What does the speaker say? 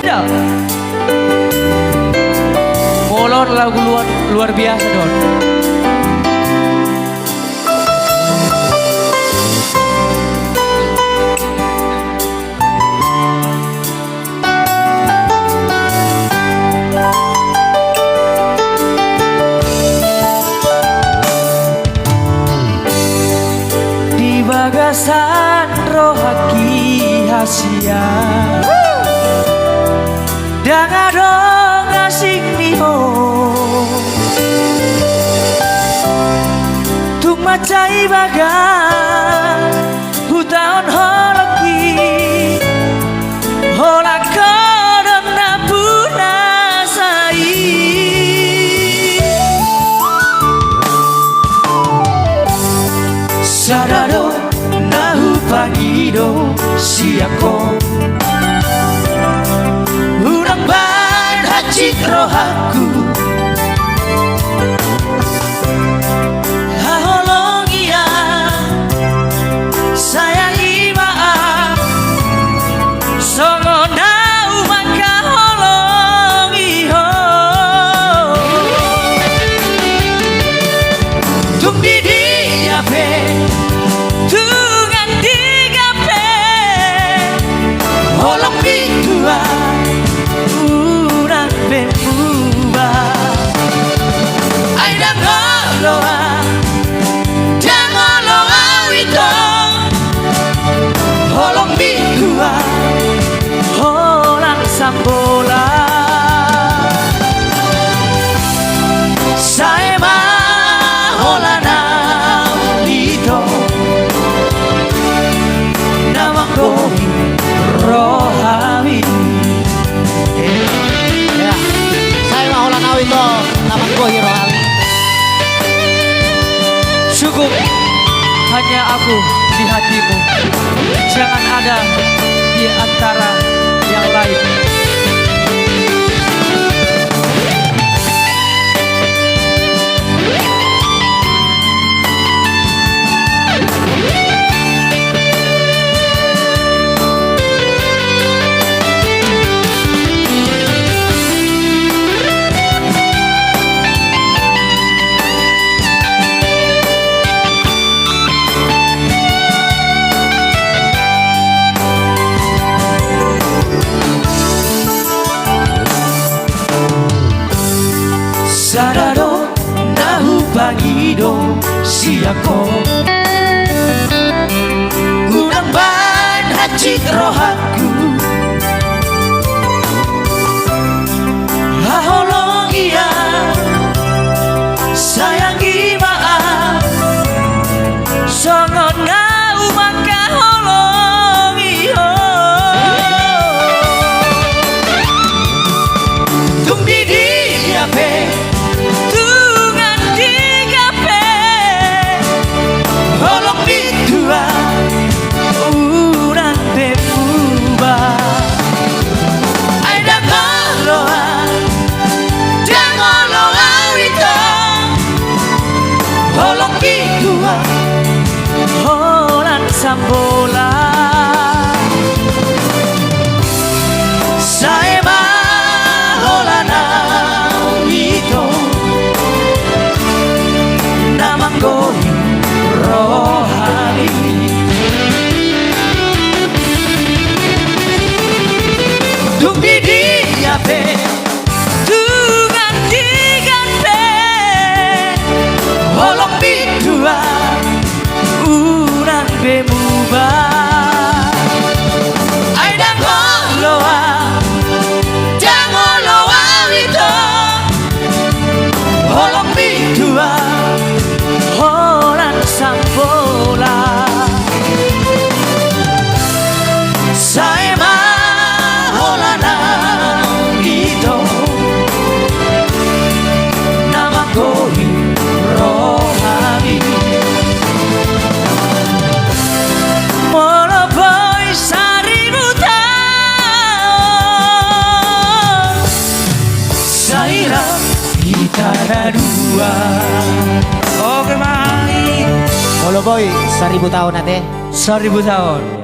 Ida. Molor lagu luar biasa Don. Di bagasan rohaki hasia dengan dong asing niho tung macai bagan hutaon holoki holakodon napuna sai sadado nahu pagido siako cik rohaku haholong iya sayangi maaf songo nau maka holong iho tung di dia pe tungan tiga pe holong bitua Bemuba Aida ngoloa Jangoloa wito Holong bikua Holang sambola Saema holana wito Namako rohawi itu naman ko Hero Ali. Cukup hanya aku di hatimu, jangan ada di antara yang lain. Sadado nahu pagido siako Gudang ban hacik rohaku Haholong iya sayangi maaf songo nau maka holong iyo tung di dia pe Holang sambola Saema holana wito Namangko rohani Tung di dia pe Tungan tigan pe Holong bidua Urang bemuba Aida ngoloa Jangoloa wito Holong bidua Holang sambola Saema holana wito Namako rohani Kita dua. Oke, Mai. Halo boy, 1000 tahun nanti. 1000 tahun.